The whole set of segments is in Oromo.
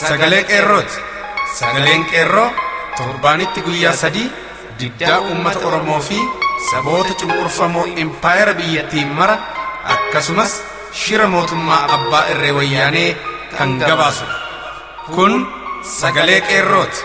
sagalee qeerrooti. Sagaleen qeerroo torbaanitti guyyaa 3 diddaa uummata Oromoo fi saboota cunqurfamoo empire biyyattiin mara akkasumas shira mootummaa abbaa irree wayyaanee kan gabaasu. Kun sagalee qeerrooti.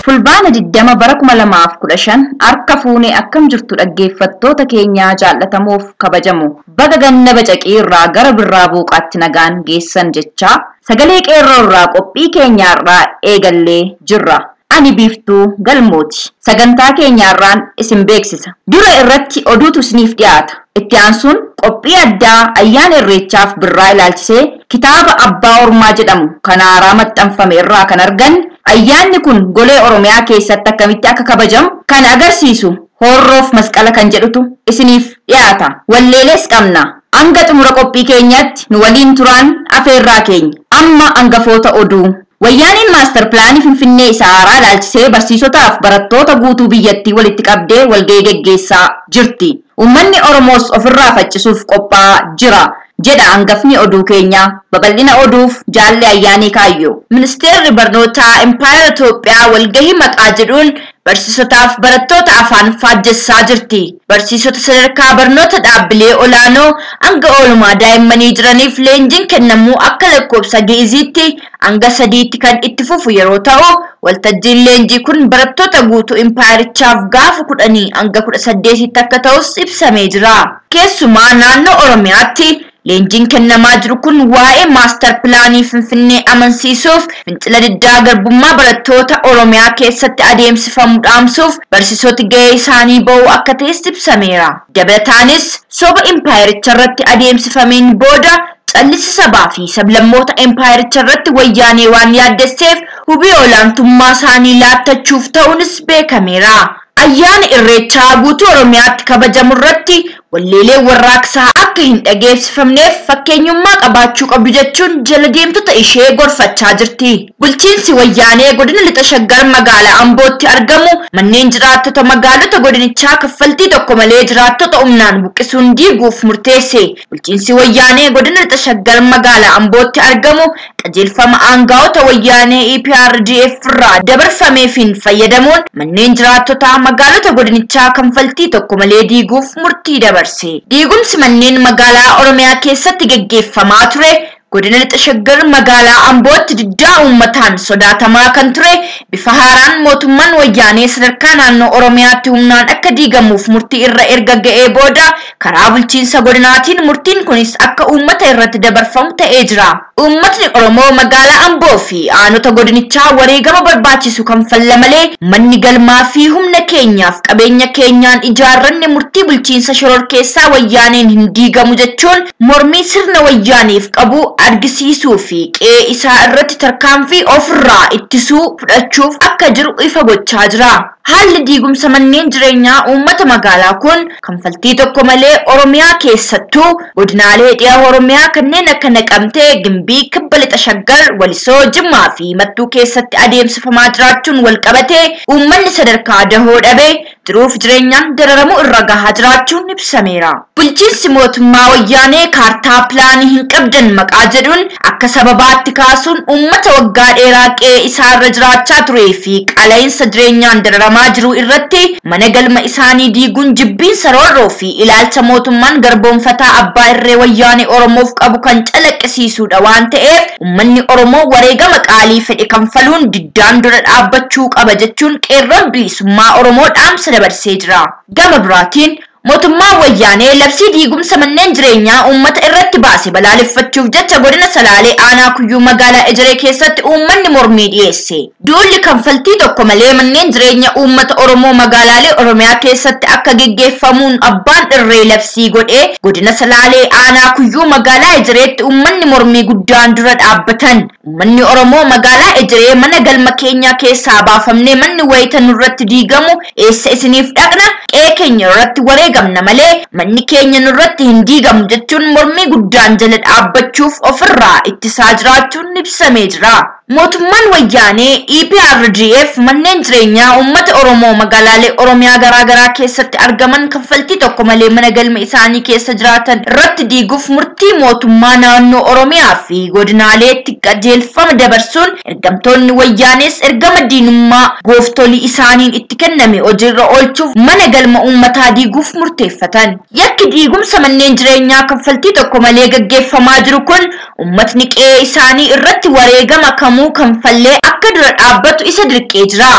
Fulbaana 20 bara 2015 harka fuunee akkam jirtu dhaggeeffattoota keenyaa jaallatamuuf kabajamu baga ganna bacaqii irraa gara birraa buuqaatti nagaan geessan jechaa sagalee qeerroo irraa qophii keenyaarraa eegallee jirra. Ani Biiftuu Galmooti. Sagantaa keenyaarraan isin beeksisa. Dura irratti oduutu isiniif dhiyaata. Itti aansuun qophii addaa ayyaana irreechaaf birraa ilaalchisee kitaaba Abbaa Ormaa jedhamu kan haaraa maxxanfame irraa kan argan ayyaanni kun golee Oromiyaa keessatti akkamitti akka kabajamu kan agarsiisu horroof masqala kan jedhutu isiniif dhiyaata. Walleelees qabna. Hanga xumura qophii keenyaatti nu waliin turaan afeerraa keenya. Amma hangafoota oduu. Wayyaaniin maaster pilaanii Finfinnee isa haaraa ilaalchisee barsiisotaaf barattoota guutuu biyyattii walitti qabdee walgahii geggeessaa jirti. Uummanni Oromoos ofirraa faccisuuf qophaa'aa jira jedha hangafni oduu keenyaa. Babal'ina oduuf jaallee ayyaanii kaayyoo. Ministeerri barnootaa Empire Itoophiyaa walgahii maqaa jedhuun barsiisotaaf barattoota afaan faajjessaa jirti. Barsiisota sadarkaa barnoota dhaabbilee olaanoo hanga oolmaa daa'immanii jiraniif leenjiin kennamuu akka lakkoofsa Gi'iziitti hanga 3tti kan itti fufu yeroo ta'u, waltajjiin leenjii kun barattoota guutuu Empirichaaf gaafa 10 hanga 18tti akka ta'us ibsamee jira. Keessumaa naannoo Oromiyaatti leenjiin kennamaa jiru kun waa'ee maaster pilaanii Finfinnee amansiisuuf fincila diddaa garbummaa barattoota Oromiyaa keessatti adeemsifamu dhaamsuuf barsiisoti gahee isaanii ba'uu akka ta'es ibsameera. Dabalataanis soba Empiricha irratti adeemsifameen booda callisi sabaa fi sablammoota Empiricha irratti wayyaanee waan yaaddesseef hubii olaantummaa isaanii laattachuuf ta'uunis beekameera. Ayyaana irreechaa guutuu Oromiyaatti kabajamu irratti walleelee warraaqsaa akka hin dhageessifamneef fakkeenyummaa qabaachuu qabdu jechuun jala deemtota ishee gorfachaa jirti. Bulchiinsi wayyaanee godina lixa shaggar magaalaa Ambootti argamu manneen jiraattota magaalota godinichaa kaffaltii tokko malee jiraattota humnaan buqqisuun diiguuf murteesse. Bulchiinsi wayyaanee godina lixa shaggar magaalaa Ambootti argamu qajeelfama aangaa'ota wayyaanee EPRDF irraa dabarfameefiin fayyadamuun manneen jiraattota magaalota godinichaa kaffaltii tokko malee diiguuf murtii dabarse. Diigumsi manneen magaalaa Oromiyaa keessatti geggeeffamaa ture godina lixa shaggar magaalaa Ambootti diddaa uummataan sodaatamaa kan ture bifa haaraan mootummaan wayyaanee sadarkaa naannoo Oromiyaatti humnaan akka diigamuuf murtii irra erga ga'ee booda karaa bulchiinsa godinaatiin murtiin kunis akka uummata irratti dabarfamu ta'ee jira. Uummatni Oromoo magaalaa Amboo fi aanota godinichaa wareegama barbaachisu kan falla malee manni galmaa fi humna keenyaaf qabeenya keenyaan ijaarranne murtii bulchiinsa shororkeessaa wayyaaneen hin diigamu jechuun mormii sirna wayyaaneef qabu argisiisuu fi qe'ee isaa irratti tarkaanfii ofirraa ittisuu fudhachuuf akka jiru ifa gochaa jira. Haalli diigumsa manneen jireenyaa uummata magaalaa kun kaffaltii tokko malee Oromiyaa keessattuu godinaalee dhiyaa Oromiyaa kanneen akka Naqamtee, Gimbii, Kibba Lixa Shaggar, Walisoo, Jimmaa fi Mattuu keessatti adeemsifamaa jiraachuun wal qabatee uummanni sadarkaa dahoo dhabee jiruuf jireenyaan dararamuu irra gahaa jiraachuun ibsameera. Bulchiinsi mootummaa wayyaanee kaartaa pilaanii hin qabdan maqaa jedhuun akka sababaatti kaasuun uummata waggaa dheeraa qe'ee isaarra jiraachaa turee fi qaala'insa jireenyaan dararamaa jiru irratti mana galma isaanii diiguun jibbiinsa roorroo fi ilaalcha mootummaan garboonfataa abbaa irree wayyaanee Oromoof qabu kan calaqqisiisudha waan ta'eef uummanni Oromoo wareegama qaalii fedhe kanfaluun diddaan dura dhaabbachuu qaba jechuun qeerroon bilisummaa Oromoo dhaamsa dabarsee jira. Gama biraatiin mootummaan wayyaanee labsii diigumsa manneen jireenyaa uummata irratti baase balaaleffachuuf jecha godina Salaalee aanaa Kuyyuu magaalaa Ejeree keessatti uummanni mormii dhiyeesse. Duulli kaffaltii tokko malee manneen jireenya uummata Oromoo magaalaalee Oromiyaa keessatti akka geggeeffamuun abbaan irree labsii godhee godina Salaalee aanaa Kuyyuu magaalaa Ejereetti uummanni mormii guddaan dura dhaabbatan. Uummanni Oromoo magaalaa Ejeree mana galma keenyaa keessaa baafamnee manni wayita nurratti diigamu eessa isiniif dhaqna qe'ee keenya irratti wareegamna malee manni keenya nurratti hin diigamu jechuun mormii guddaan jala dhaabbachuuf ofirraa ittisaa jiraachuun ibsamee jira. mootummaan wayyaanee EPRDF manneen jireenyaa uummata Oromoo magaalaalee Oromiyaa garaagaraa keessatti argaman kaffaltii tokko malee mana galma isaanii keessa jiraatan irratti diiguuf murtii mootummaa naannoo Oromiyaa fi godinaaleetti qajeelfama dabarsuun ergamtoonni wayyaanees ergama diinummaa gooftolii isaaniin itti kenname hojiirra oolchuuf mana galma uummataa diiguuf murteeffatan. Yakki diigumsa manneen jireenyaa kaffaltii tokko malee gaggeeffamaa jiru kun uummatni qe'ee isaanii irratti wareegama kamuu kanfallee akka dura dhaabbatu isa dirqee jira.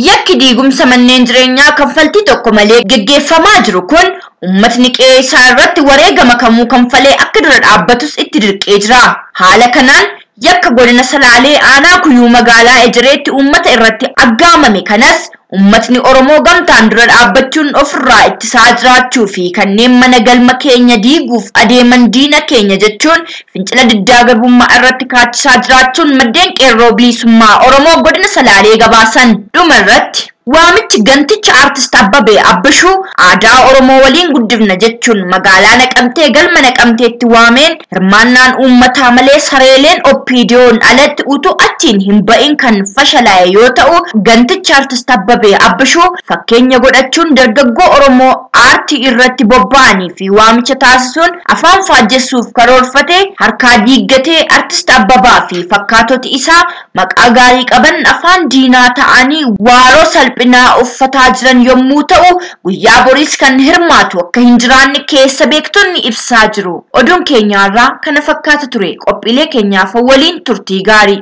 Yakki diigumsa manneen jireenyaa kaffaltii tokko malee gaggeeffamaa jiru kun uummatni qe'ee isaa irratti wareegama kamuu kanfalee akka dura dhaabbatus itti dirqee jira. Haala kanaan yakka godina Salaalee aanaa Kuyyuu magaalaa Ejereetti uummata irratti aggaamame kanas ummatni Oromoo gamtaan dura dhaabbachuun ofirraa ittisaa jiraachuu fi kanneen mana galma keenya diiguuf adeeman diina keenya jechuun fincila diddaa garbummaa irratti kaachisaa jiraachuun maddeen qeerroo bilisummaa Oromoo godina Salaalee gabaasan. Dhumarratti waamichi ganticha artist Abbabee Abbashuu aadaa Oromoo waliin guddifna jechuun magaalaa Naqamtee galma Naqamteetti waameen hirmaannaan uummataa malee sareeleen oppiidiyoon alatti utuu achiin hin ba'in kan fashalaa'e yoo ta'u ganticha artist Abbabee Abbashuu fakkeenya godhachuun dargaggoo Oromoo aartii irratti bobba'anii fi waamicha taasisuun afaan faajjessuuf karoorfatee harkaa diiggatee artist Abbabaa fi fakkaatoti isaa maqaa gaarii qaban afaan diinaa ta'anii waaroo salphinaa uffataa jiran yommuu ta'u guyyaa boriis kan hirmaatu akka hin jiraanne keessa beektonni ibsaa jiru. Oduun keenyaarraa kana fakkaata ture. Qophiilee keenyaaf waliin turtii gaarii.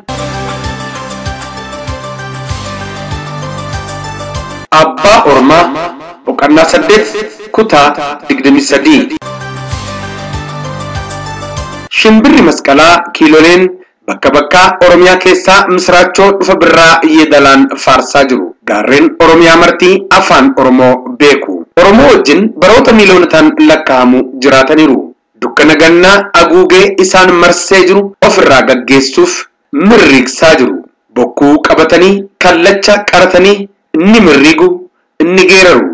Abbaa Ormaa boqonnaa 8 kutaa 23. Shimbirri masqalaa kiiloleen bakka bakka Oromiyaa keessaa misraachoo dhufa birraa yeedalaan faarsaa jiru. Gaarreen Oromiyaa martii afaan Oromoo beeku. Oromoo wajjin baroota miiloonotaan lakkaa'amu jiraataniiru. Dukkana gannaa aguugee isaan marsee jiru ofirraa gaggeessuuf mirriiqsaa jiru. Bokkuu qabatanii kallacha qaratanii inni mirriigu inni geeraru.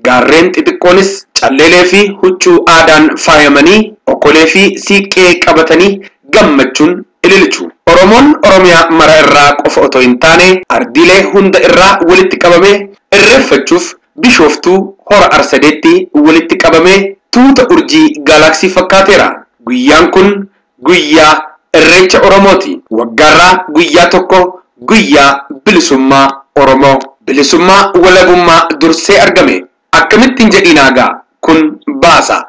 Gaarreen xixiqqoonis calleelee fi huccuu aadaan faayamanii okkolee fi siiqqee qabatanii gammachuun ililchu. Oromoon Oromiyaa mara irraa qofa otoo hin taane ardiilee hunda irraa walitti qabamee irreeffachuuf Bishooftuu hora Arsadeetti walitti qabamee tuuta urjii gaalaksii fakkaateera. Guyyaan kun guyyaa irreecha Oromooti. Waggaarraa guyyaa tokko guyyaa bilisummaa Oromoo. Bilisummaa walabummaa dursee argame. Akkamittiin jedhinaagaa kun baasa.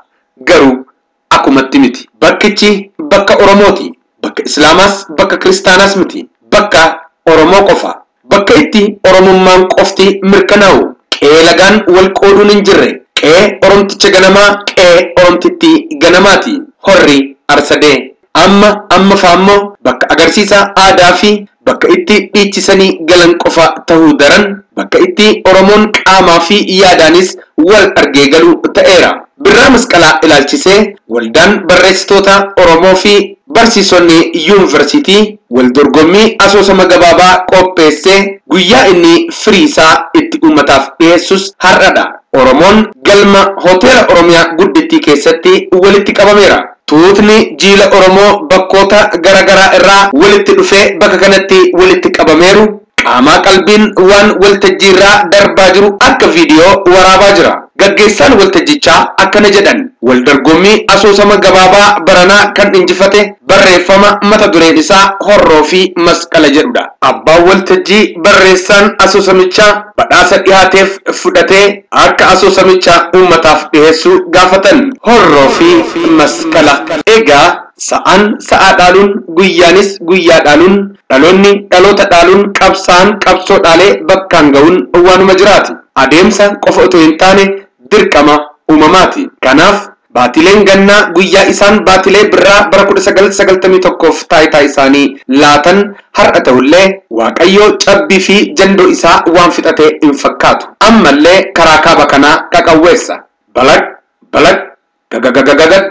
Garuu akkumatti miti. Bakkichi bakka Oromooti. Bakka Islaamaas bakka Kiristaanas miti. Bakka Oromoo qofa. Bakka itti Oromummaan qofti mirkanaa'u. Qe'ee lagaan wal qooduun hin jirre. Qe'ee Oromticha ganamaa qe'ee Oromtitti ganamaati. Horri Arsadee. Amma faammoo bakka agarsiisa aadaa fi bakka itti dhiichisanii galan qofa ta'uu daran bakka itti Oromoon qaamaa fi yaadaanis wal argee galu ta'eera. Birraa masqalaa ilaalchisee waldaan barreessitoota Oromoo fi barsiisonni yuunivarsiitii wal dorgommii asoosama gabaabaa qopheessee guyyaa inni firiisaa itti uummataaf dhiyeessus har'adha. Oromoon galma hoteela Oromiyaa guddittii keessatti walitti qabameera. Tuutni jiila Oromoo bakkoota garagaraa irraa walitti dhufee bakka kanatti walitti qabameeru qaamaa qalbiin waan waltajjiirraa darbaa jiru akka viidiyoo waraabaa jira. Gaggeessaan waltajjichaa akkana jedhan wal dorgommii asoosama gabaabaa baranaa kan injifate barreeffama mata dureen isaa horroo fi masqala jedhudha. Abbaan waltajjii barreessaan asoosamichaa badhaasa dhihaateef fudhatee akka asoosamichaa uummataaf dhiheessuu gaafatan. Horroo fi masqala. Egaa sa'aan sa'a dhaaluun guyyaanis guyyaa dhaaluun dhaloonni dhaloota dhaaluun qabsaan qabsoo dhaalee bakkaan ga'uun waanuma jiraati. Adeemsa qofa otoo hin taane dirqama uumamaati. Kanaaf baatileen gannaa guyyaa isaan baatilee birraa bara 1991f taayitaa isaanii laatan har'a ta'ullee Waaqayyoo cabbii fi jandoo isaa waan fixatee hin fakkaatu. Ammallee karaa kaaba kanaa qaqawweessa. Balak gagagagagagag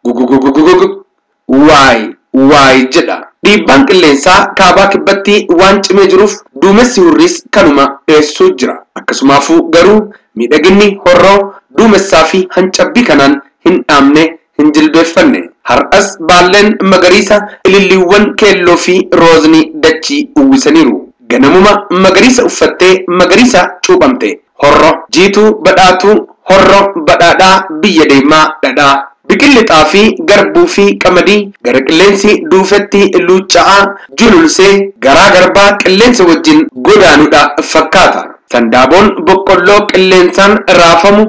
gugugugugugug waay jedha. Dhiibbaan qilleensaa kaabaa kibbatti waan cimee jiruuf duumessi hurriis kanuma dhiyeessuu jira. Akkasumaafuu garuu miidhaginni horroo duumessaa fi hancabbii kanaan hin dhaamne hin jilbeeffanne. har'as baalleen magariisa ililliiwwan keelloo fi roozni dachii uwwisaniiru. Ganamuma magariisa uffattee magariisa cuuphamte. Horro jiituu badhaatuu horro badhaadhaa biyya deemaa dhadhaa. Biqilli xaafii garbuu fi qamadii gara qilleensi duufetti luucca'aa jululsee garaa garbaa qilleensa wajjin godaanuudha fakkaata. Sandaaboon boqqolloo qilleensaan raafamu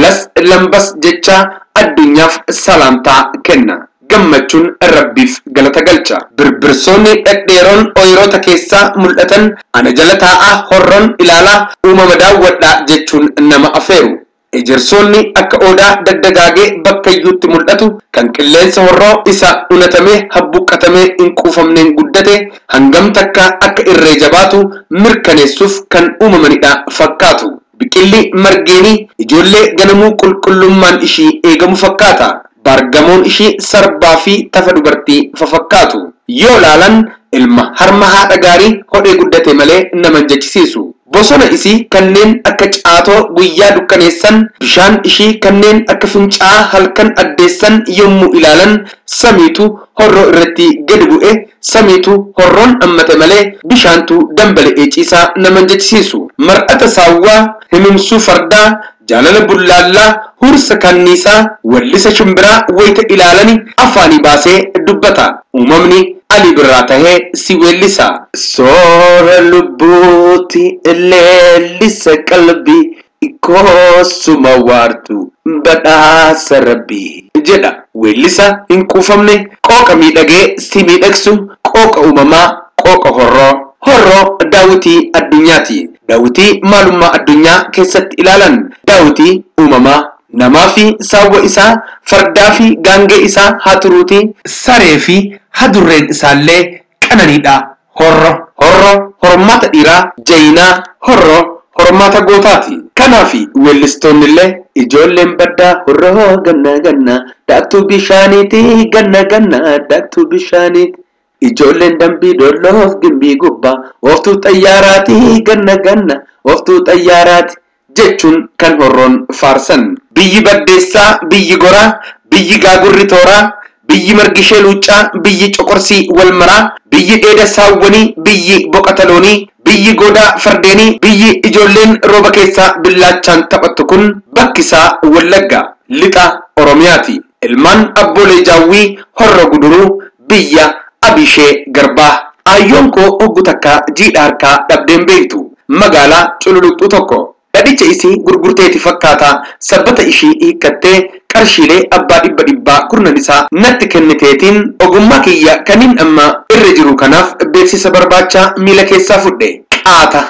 las lambas jecha addunyaaf salaamtaa kenna. Gammachuun rabbiif galata galcha. Birbirsoonni dhedheeroon ooyiroota keessaa mul'atan ana jala taa'aa horroon ilaalaa uumama daawwadhaa jechuun nama afeeru. Ejersoonni akka odaa daddagaagee bakka iyyuutti mul'atu kan qilleensa horroo isa unatamee habbuqqatamee hin quufamneen guddate hangam takka akka irree jabaatu mirkaneessuuf kan uumamanidha fakkaatu. Biqilli margeenii ijoollee ganamuu qulqullummaan ishii eegamu fakkaata. Bargamoon ishii sarbaa fi tafa dubartii fakkaatu. Yoo laalan ilma harma haadha gaarii hodhee guddate malee nama jechisiisu. Bosona isii kanneen akka caatoo guyyaa dukkaneessan bishaan ishii kanneen akka fincaa'aa halkan addeessan yommuu ilaalan samiitu horroo irratti gadi bu'e samiitu horroon ammate malee bishaantu dambali'ee ciisaa nama jechisiisu. Mar'ata saawwaa himimsuu fardaa jaalala bullaallaa hursa kanniisaa wallisa shimbiraa wayita ilaalani afaanii baasee dubbata. Uumamni Ali birraa tahee si weellisa. Soora lubbuuti leellisa qalbii ikoosuma waartu badhaasa rabbii jedha. Weellisa hin quufamne qooqa miidhagee si miidhagsu qooqa uumamaa qooqa horroo. Horroo daawwitii addunyaati. Daawwitii maalummaa addunyaa keessatti ilaalan daawwitii uumamaa. Namaa fi saawwa isaa fardaa fi gaangee isaa haturuuti saree fi hadurreen isaallee qananiidha. Horro hormaata dhiiraa jayinaa horro hormaata gootaati. Kanaaf weellistoonnillee ijoolleen baddaa horroo ganna ganna daaktuu bishaaniiti ganna ganna daaktuu bishaaniiti. Ijoolleen dambii dolloof gimbii gubbaa ooftuu xayyaaraati ganna ganna ooftuu xayyaaraati jechuun kan horroon faarsan. Biyyi baddeessaa biyyi goraa biyyi gaagurri tooraa biyyi margishee luuccaa biyyi coqorsii walmaraa biyyi dheeda saawwanii biyyi boqataloonii biyyi godaa fardeenii biyyi ijoolleen rooba keessaa billaachaan taphattu kun bakkisaa Wallagga lixa Oromiyaati. Ilmaan abboolee jaawwii horro guduruu biyya Abishee Garbaa. Ayyoon koo hoggu takka jiidha harkaa dhabdeen beektu magaalaa cululuqxuu tokko. Dhadhicha isii gurgurteeti fakkaata sabbata ishii hiikkattee qarshiilee abbaa dhibba kurnan isaa natti kenniteetiin ogummaa kiyya kaniin amma irra jiru kanaaf beeksisa barbaachaa miila keessaa fudhe. Qaata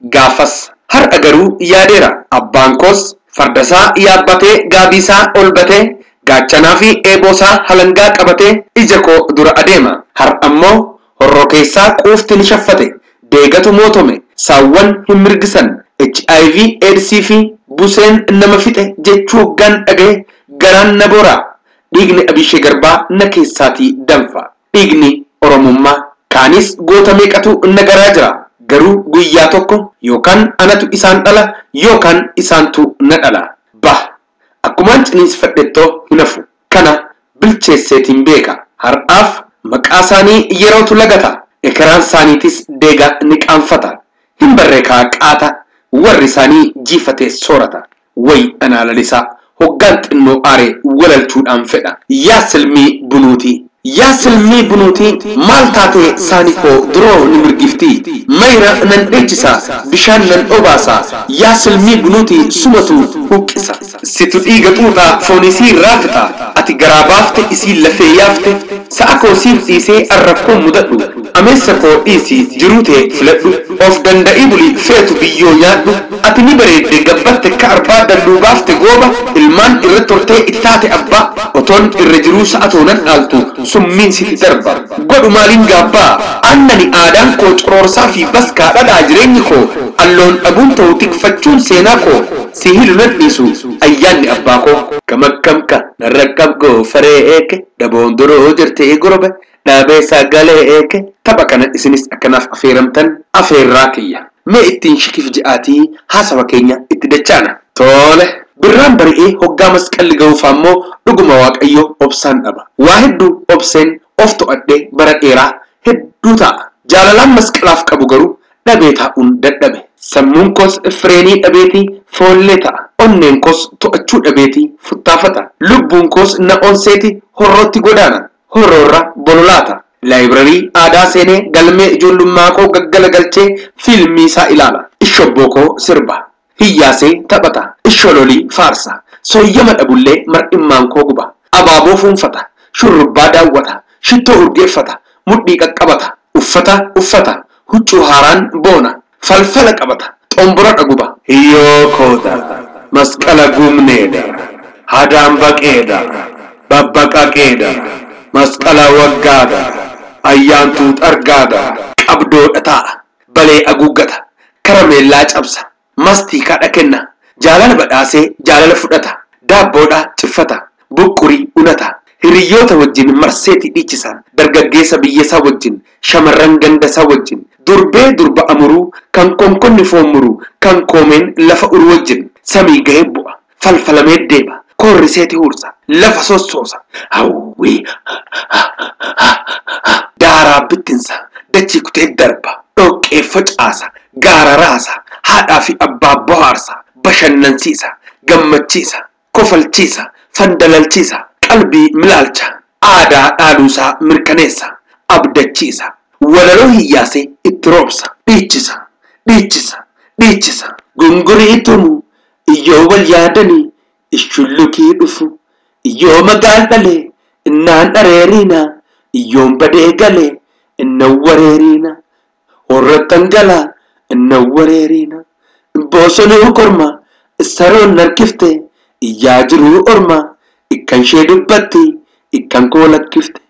gaafas har'a garuu yaadeera. Abbaan koos fardasaa yaabbatee gaabiisaa ol batee gaachanaa fi eeboosaa halangaa qabatee ija koo dura adeema. Har'ammoo horroo keessaa quufti ni shaffate deegatu mootome saawwan hin mirgisan. HIV AIDS fi buseen nama fixe jechuu gan dhagee garaan na bora. Dhiigni Abishee Garbaa na keessaatii danfa. Dhiigni Oromummaa kaanis goota meeqatu na garaa jira. Garuu guyyaa tokko yookaan anatu isaan dhala yookaan isaantu na dhala. Bah akkumaan ciniinsifadhettoo hin hafu. Kana bilcheesseetiin beeka. Har'aaf maqaa isaanii yerootu lagata. Ekeraan isaaniitis deega ni qaanfata. Hin barreekaa qaata. Warri isaanii jiifatee soorata. Way anaalalisaa hoggaan xinnoo aaree walalchuudhaan fedha. Yaa silmii bunuutii. Yaa silmii bunuutii maal taatee saanii koo duroo ni mirgiftii. Mayra nan dheechisa bishaan nan obaasa. Yaa silmii bunuutii sumatu huqqisa. Situ dhiiga xuuxaa foonisii irraa fixa. Ati garaa baafte isii lafee yaafte. Sa'a koo siif dhiisee arrakkoo mudadhu. Ameessa koo dhiisii jiruutee filadhu. Of danda'ii bulii feetu biyyoo nyaadhu. Ati ni bareedde gabbatte ka arbaa dalluu baafte gooba. Ilmaan irra tortee itti taate abbaa. Otoon irra jiruu sa'atoo nan dhaaltu summiin sitti darba. Godhu maaliin gaabbaa. Annani aadaan koo coroorsaa fi baskaa dhadhaa jireenyi koo. Alloon dhabuun ta'u tikfachuun seenaa koo. Si hilu nan dhiisu ayyaanni abbaa koo. Kamakkamka narrakkab goofaree eeke dhaboon duroo jirtee gorobe. Dhaabee sagalee eeke tapha kana isinis akkanaaf afeeramtan afeerraa kiyya. Mee ittiin shikif je'aatii haasawa keenya itti dachaana. Tole. birraan bari'ee hoggaa masqalli ga'uuf ammoo dhuguma waaqayyo obsaan dhaba. Waa hedduu obseen of to'adhee bara dheeraa hedduu ta'a. Jaalalaan masqalaaf qabu garuu dhabee taa'uun dadhabe. Sammuun koos fireenii dhabeetii foollee ta'a. Onneen koos to'achuu dhabeetii futtaafata. Lubbuun koos na onseeti horrootti godaana. Horroorra bololaata. Laayibrarii aadaa seenee galmee ijoollummaa koo gaggala galchee fiilmii isaa ilaala. Ishobboo koo sirba. Hiyyaasee taphata. Ishololii faarsa. Sooyyama dhabullee mar'immaan koo guba. Abaaboo fuunfata. Shurrubbaa daawwata. Shittoo urgeeffata. Mudhii qaqqabata. Uffata. Huccuu haaraan boona. Falfala qabata. Xombora dhaguba. Hiyyoo koota. Masqala gumneedha. Hadaan baqeedha. Babbaqaqeedha. Masqala waggaadha. Ayyaantuu xargaadha. Qabdoodha ta'a. Balee aguuggata. Karameellaa cabsa. Mastiikaadha kenna. Jaalala badhaasee jaalala fudhata. Daabboodha ciffata. Buqqurii unata. Hiriyyoota wajjin marseeti dhiichisa. Dargaggeessa biyyasaa wajjin. Shamarran gandasaa wajjin. Durbee durba amuruu. Kan konkonni foon muruu. Kan koomeen lafa uru wajjin. Samii ga'ee bu'a. Falfalamee deeba. Koorriseeti hursa. Lafa sossoosa. Hawwii. Daaraa bittinsa. Dachii kutee darba. Dhoqqee facaasa. Gaara raasa. Haadhaa fi abbaa bohaarsa. Bashannansiisa. Gammachiisa. Kofalchiisa. Fandalalchiisa. Qalbii milaalcha. Aadaa dhaaluusaa mirkaneessa. Abdachiisa. Walaloo hiyyaasee itti roobsa. Dhiichisa. Gungurii tumu. Iyyoo wal yaadanii. Ishullukii dhufu. Iyyoo magaan dhalee. Innaan dhareeriina. Iyyoon badee galee. Innan wareeriina. Horrattan galaa. Innan wareeriina. Bosonuu korma. Saroon narkifte. Iyyaa jiruu orma. Ikkan shee dubbatti. Ikkan koo lakkifte.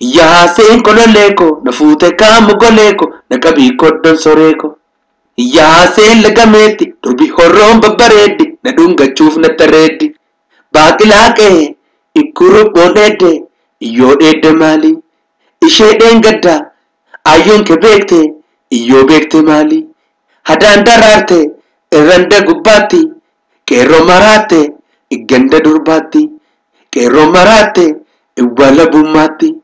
Iyyaaseen kololeeko. Na fuute kaamu goleeko. Na qabii koddon soreeko. Iyyaaseen lagameetti. Durbi horroon babbareeddi. Na dhungachuuf na tarreeddi. Baaqilaaqee. Ikkurubboon dheedde. Iyyoo dheedde maali? Ishee dheengaddaa. Ayyoon kee beekte. Iyyoo beekte maali? Hadaan daraarte. Irranda gubbaatti. Qeerroo maraatte. Igganda durbaatti. Qeerroo maraatte. Iwwala bummaatti.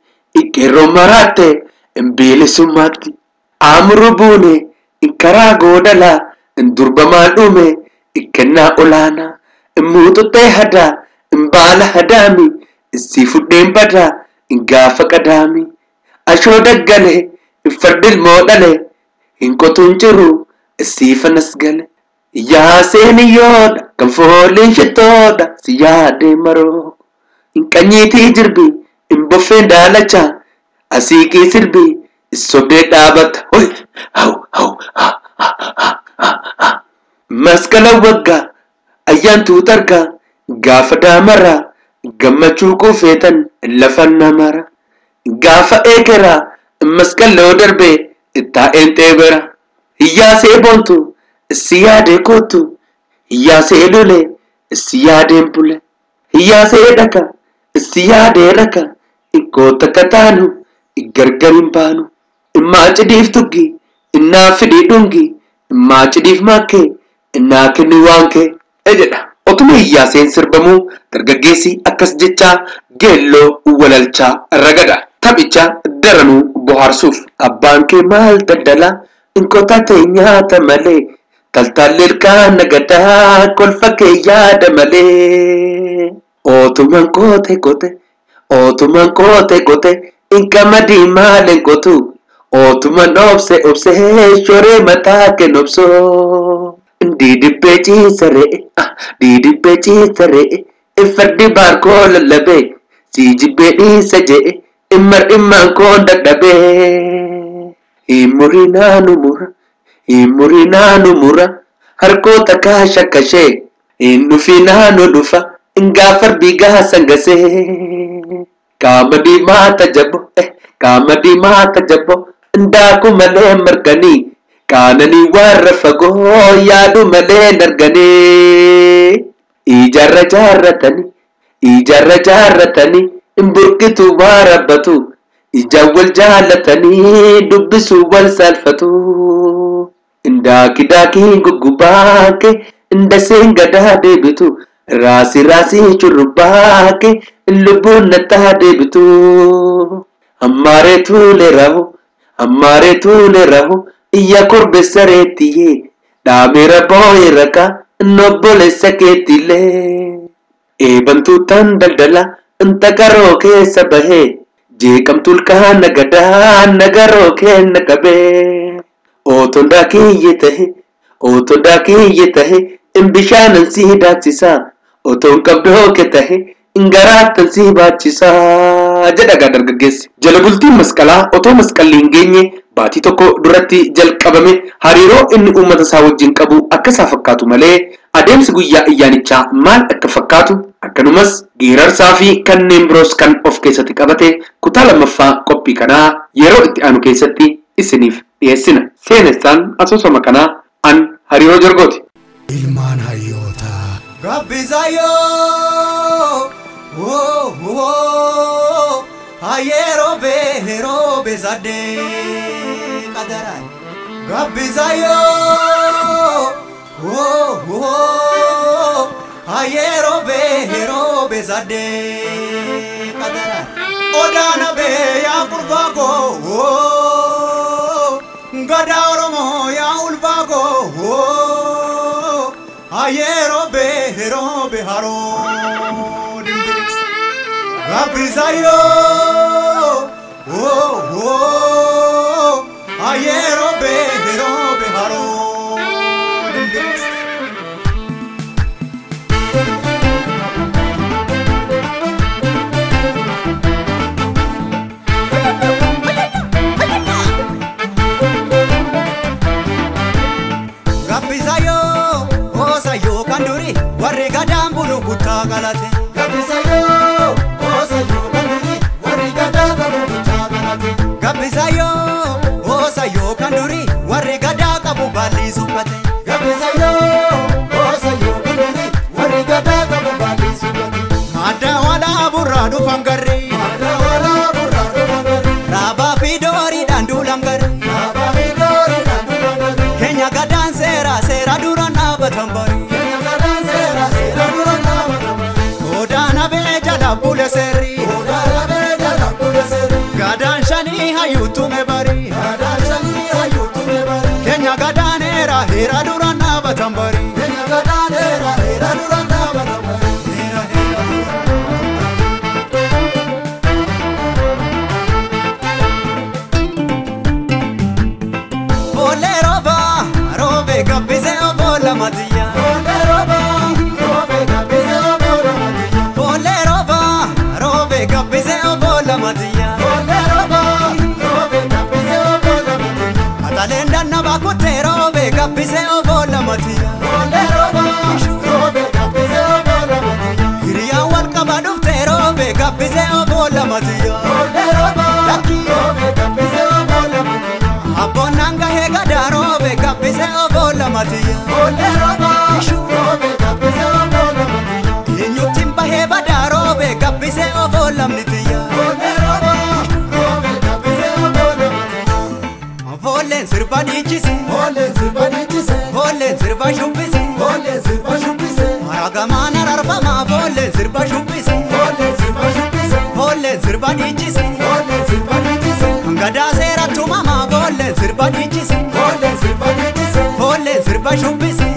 Qeerroo maraatte. Imbiilisummaatti. Aamuru buune. Inkaraa goodalaa. Indurba maal dhume. Ikkennaa olaanaa. Immuuxuxxee hadaa. Imbaala hadaami. Isii fudheen badaa. Ingaafa qadaami. Ashoo daggalee. Infardilmoo dhalee. Hinkotuun jiru. Isii fanas gale. Iyyaaseen iyyoodha. Kan fooliin shittoodha. Si yaadee maroo. Inqanyiitii jirbi. Inboffeen daalacha. Asiiqii sirbi. Issobdee dhaabata. Masqala waggaa. Ayyaantuu targaa. Gaafa daamarraa. Gammachuu kuufeetan lafa namara. Gaafa eekeraa. Masqalloo darbee. Ittaa'een xeebera. Hiyyaasee boontu. Si yaadee kootu. Hiyyaasee lolee. Si yaadeen bule. Hiyyaasee dhaka. Si yaadee raka. Ikkoota kataanu. Gargar hin baanu. Immaa cidiif tuggi. Innaa fidii dhungi. Immaa cidiif maakkee. Innaa kenni waan kee. Jedha. Otuma hiyyaaseen sirbamuu dargaggeessi akkas jechaa geelloo walalchaa ragada. Taphicha daranuu bohaarsuuf. Abbaan kee maal daldala? Inkoota ta'e nyaata malee. Taltaalli ilkaan nagadaa kolfa kee yaada malee. Ootumaan koote. Inkamadii maalen qotu. Ootumaan obsee shoree mataa kee nobsoo. Didibbee ciisaree. Iffardi baarkoo lallabee. Si jibbee dhiisa je'e. Immaan koon dadhabee. Himurinaa nu mura. Harkoota kaasha kashee. Hin dhufinaa nu dhufa. Ingaafardi gaasan gasee. Qaamadii maata jabbo. Ndaaku malee marganii. Kaananii warra fagoo yaadu malee narganii. Ijaarra jaarratanii. Imburqitu waa rabbatu. Ijaan wal jaallatanii. Dubbisuu wal saalfatu. Indaakiin guggubaake. Indaseen gadaa deebitu. Raasi raasi churrubbaa ke lubbuun nattaa deebitu. Ammaaree tuule rahu iyya korbeessa reettiyee dhaameera boo'ee rakaa nobboleessa keettillee. Eebantuu tan daldala intakaroo keessa bahee jeeqamtuul kaana gadaa nagaroo kenna qabee. Otoon daakiyye tahe imbishaanan sii daaksisaa otoon qabdoo ke tahe ingaraattan sii baachisaa jedhagaa dargaggeessi. Jala bultiin masqalaa otoo masqalli hin geenye baatii tokko duratti jalqabame hariiroo inni uummata isaa wajjin qabu akka isaa fakkaatu malee adeemsi guyyaa ayyaanichaa maal akka fakkaatu akkanumas geerarsaa fi kanneen biroos kan of keessatti qabate kutaa lammaffaa qophii kanaa yeroo itti aanu keessatti isiniif dhiyeessina. Seenessaan asoosama kanaa an hariiroo jorgooti. Ilmaan hayyootaa Gabbisaayoo hayeroo beesadee qadaraan Gabbisaayoo hayeroo beesadee qadaraan odaana bee yaa qurbaagoo gadaa Oromoo yaa ulbaagoo hayeroo haroo dimbiris Gabbisaayoo hayeroo haroo dimbiris Gabbisaayoo kanduri warri gadaan bulu kutaa galate. Gabbisaayoo kanduri warri gadaan bulu kutaa galate. Gabbisaayoo kanduri warri gadaa qabu baalli suphate. Gabbisaayoo kanduri warri gadaa qabu baalli suphate. Madda walaa burraa dhufan garri. Raabaa fi dooriidhaan duulan garri. Keenya gadaan seera duraan dhaabatan bari. Odaana bee jala bule seerri. Gadaan shanii hayyuutume bari. Keenya gadaan heera duraan dhaabatan bari. Gabbise obola matiya. Bolle robe gabbise obola matiya. Atalenda na bakute robe gabbise obola matiya. Hiriya wal kabadufte robe gabbise obola matiya. Abbonanga hegada robe gabbise obola matiya. Inyutin bahe bada robe gabbise obola mitiya. Volen sirba dichise. Volen sirba shubbise. Maragamana rarfama volen sirba shubbise. Volen sirba dichise. Gada seera tumama volen sirba dichise. Volen sirba shubbise.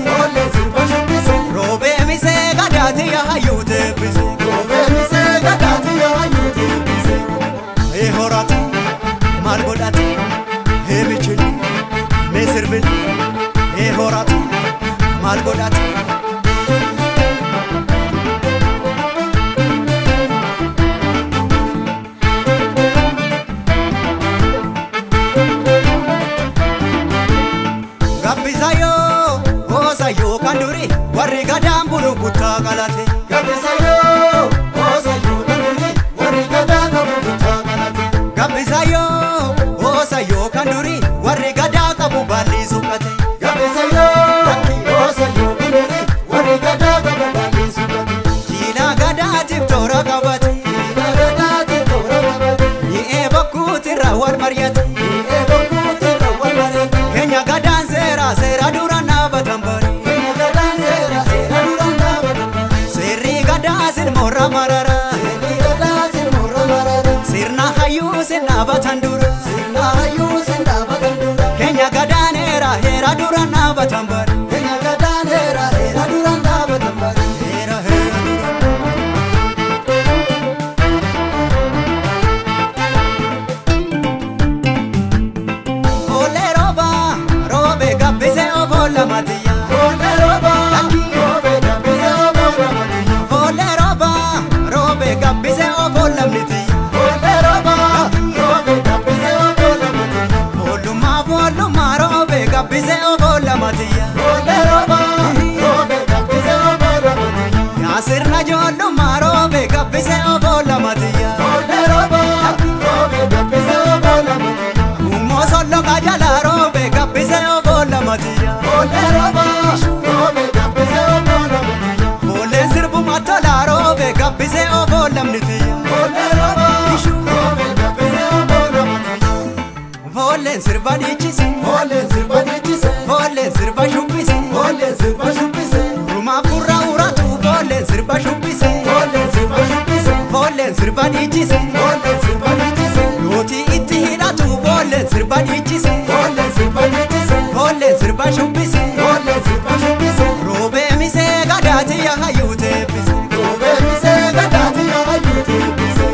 Robe mise gadati ya hayute bise. E horati mal godati he michili me sirbili e horati mal godati. Gabbisaayoo kanduri warri gadaan bulu kutaa galate. Gabbisaayoo kanduri warri gadaan bulu kutaa galate. Gabbisaayoo kanduri warri gadaa qabu baalli suphate. Gabbisaayoo kanduri warri gadaa qabu baalli suphate. Jiina gadaatiif toora qabate. Mi'ee bakkuutirra wal mari'ate. Keenya gadaan seera duraan dhaabatan bari. batan dura sirna hayyuu sirna batan dura keenya gadaaneera heera dura na batan bara keenya gadaaneera heera dura na batan bara heera ole roba robe gabbise obola matiya ole roba robe gabbise obola matiya ole roba robe gabbise obola matiya ole roba robe gabbise obola matiya oluma robe gabbise obola matiya ole roba robe gabbise obola matiya yasirna joluma robe gabbise obola matiya ole roba robe gabbise obola matiya umo sollo kajala robe gabbise obola matiya ole roba robe gabbise obola matiya ole sirbu matola robe gabbise obola matiya ole roba robe gabbise obola matiya ole sirba dichise ole sirba dichise ole sirba shubbise ole sirba shubbise ruma kurra uratu ole sirba shubbise ole sirba shubbise ole sirba dichise ole sirba dichise yoti itti hidatu ole sirba dichise ole sirba dichise ole sirba shubbise ole sirba shubbise robe mise gadati ya hayute bise robe mise gadati ya hayute bise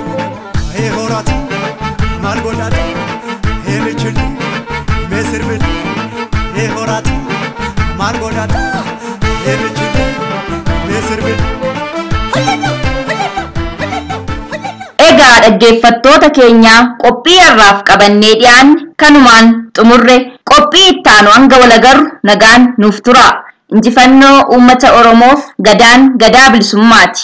he horati margolati he michuli me sirbili he horati margolati he michuli me sirbili Egaa dhaggeeffattoota keenya qophii har'aaf qabannee dhiyaanne kanumaan xumurre qophii ittaanu hanga wal agarru nagaan nuuf tura. Injifannoo uummata Oromoof gadaan gadaa bilisummaati.